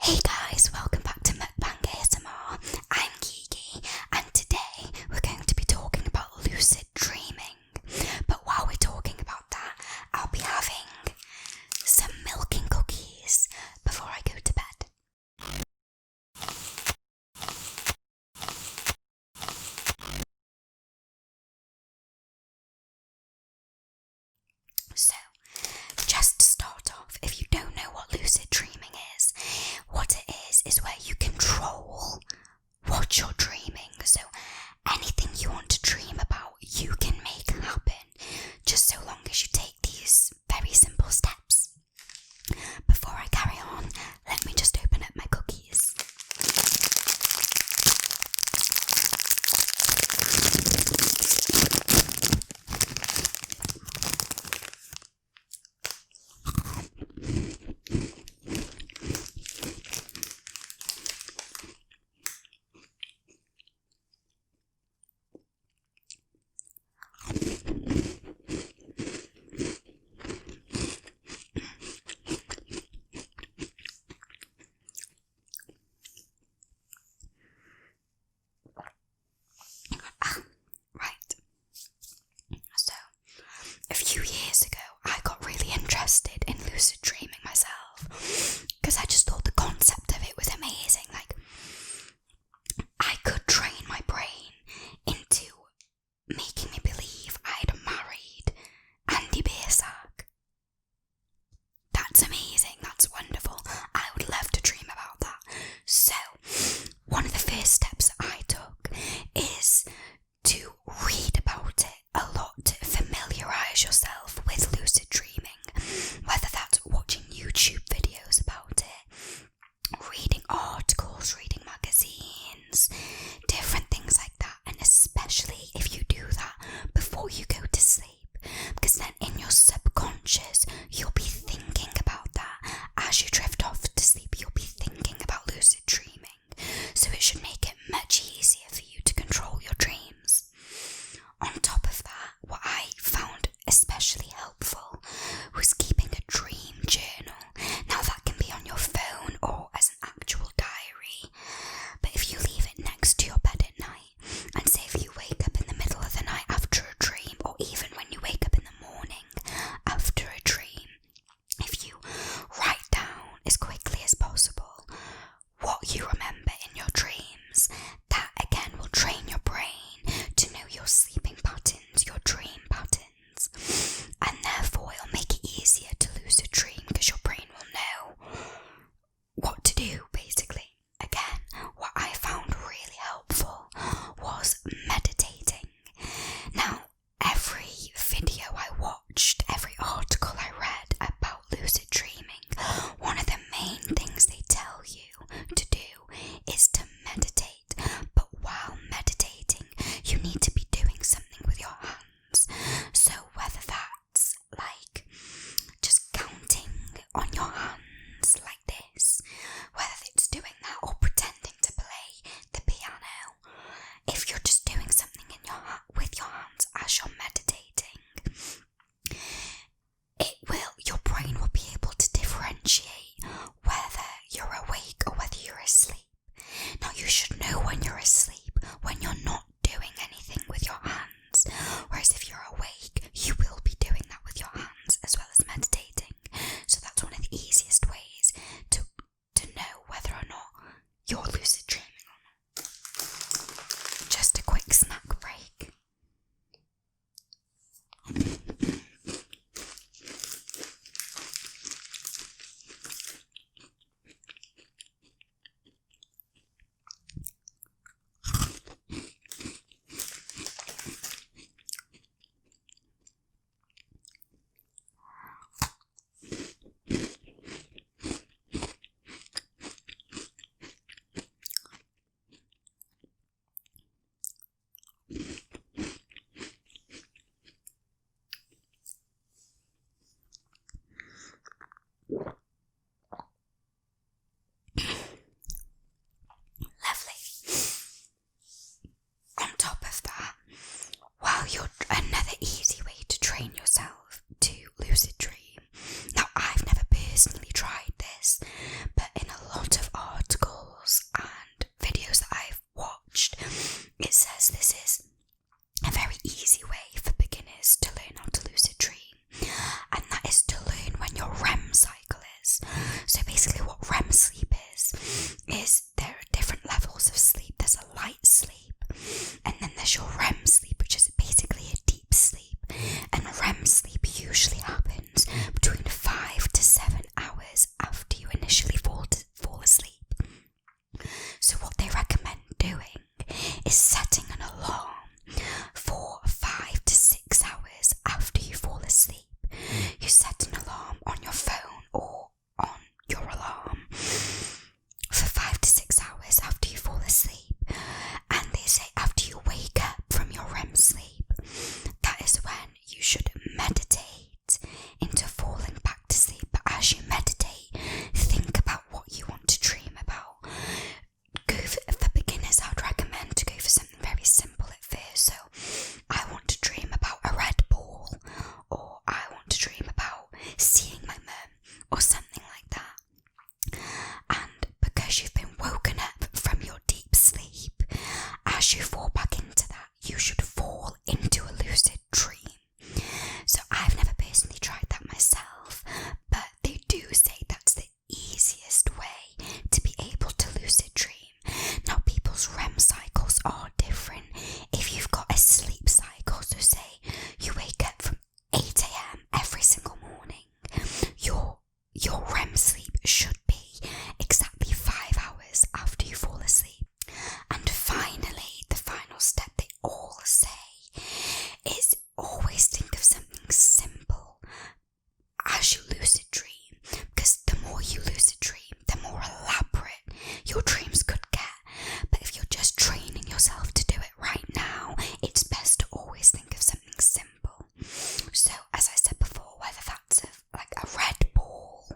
Hey guys, welcome back to Mukbang ASMR. I'm Kiki, and today we're going to be talking about lucid dreaming. But while we're talking about that, I'll be having some milk and cookies before I go to bed. So, just to start off, if you don't know what lucid dreaming is, what it is where you control what you're dreaming. So anything you want to dream about, you can make happen, just so long as you take these very simple steps. Before I carry on, let me just open up my cookies. A few years ago, I got really interested in lucid dreaming myself because I just thought the concept of it was amazing. Like, I could train my brain into making me believe I'd married Andy Beersack. That's amazing, that's wonderful. I would love to dream about that. So, one of the first steps I took is to read about it a lot, to familiarise yourself with lucid dreaming, whether that's watching YouTube videos about it, reading articles, reading magazines, different things like that, and especially if you do that before you go to sleep, because then in your subconscious you'll be thinking about that. As you drift off to sleep, you'll be thinking about lucid dreaming, so it should make it much easier for you to control your dreams. On top of that, what I found especially helpful was keeping a dream journal. Now that can be on your phone or as an actual diary, but if you leave it next to your bed at night, and say if you wake up in the middle of the night after a dream, or even when you wake up in the morning after a dream, if you write down as quickly as possible what you remember in your dreams, that again will train your brain to know your sleeping patterns, your dream patterns, and therefore it'll make it easier to lucid dream because your brain will know what to do, basically. Again, what I found really helpful was meditating. Now, every video I watched, every article I read about lucid dreaming, one of the main things they tell you to do is to meditate. But while meditating, you need to be doing something with your hands. So whether that's like just counting on your hands like this, whether it's doing that or pretending to play the piano, if you're just doing something with your hands as you're meditating, your brain will be able to differentiate whether you're awake or whether you're asleep. Now, you should know when you're asleep, when you're not doing anything with your hands, whereas if you're awake, you will be doing that with your hands as well as meditating. So that's one of the easiest ways to know whether or not you're lucid dreaming or not. Just a quick snack break. basically what REM sleep is there are different levels of sleep. There's a light sleep, and then there's your REM sleep, which is basically a deep sleep. And REM sleep usually happens between 5 to 7 hours after you initially fall asleep. So what they recommend doing is setting an alarm for 5 to 6 hours after you fall asleep. You set an alarm on your phone or on your alarm for 5 to 6 hours after you fall asleep. And they say after you wake up from your REM sleep, that is when you should meditate into falling back to sleep. But as you meditate, think about what you want to dream about. For beginners, I would recommend to go for something very simple at first. So I want to dream about a red ball, or I want to dream about seeing my mum, or something like that. And because you've been woken up from your deep sleep, as you fall back into that, you should fall into a lucid dream. So I've never personally tried that myself, but they do say that's the easiest way to be able to lucid dream. Now, people's REM cycles are different. If you've got a sleep cycle, so say you wake up from 8 a.m. every single morning, your REM sleep should be exactly 5 hours after you fall asleep. And finally, the final step they all say is always think of something simple as you lucid dream, because the more you lucid dream, the more elaborate your dreams could get. But if you're just training yourself to do it right now, it's best to always think of something simple. So as I said before, whether that's like a red ball,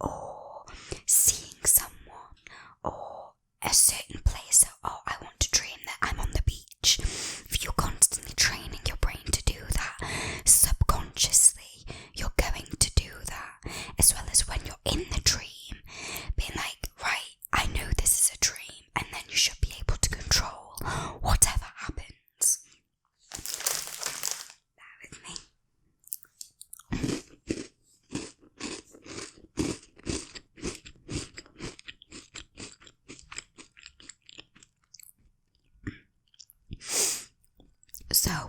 or seeing someone, or a certain place. So, I want to dream that I'm on the beach. If you're constantly training your brain to do that, subconsciously you're going to do that, as well as when you're in the dream, being like, right, I know this is a dream, and then you should be able to control whatever happens. Bear with me. So,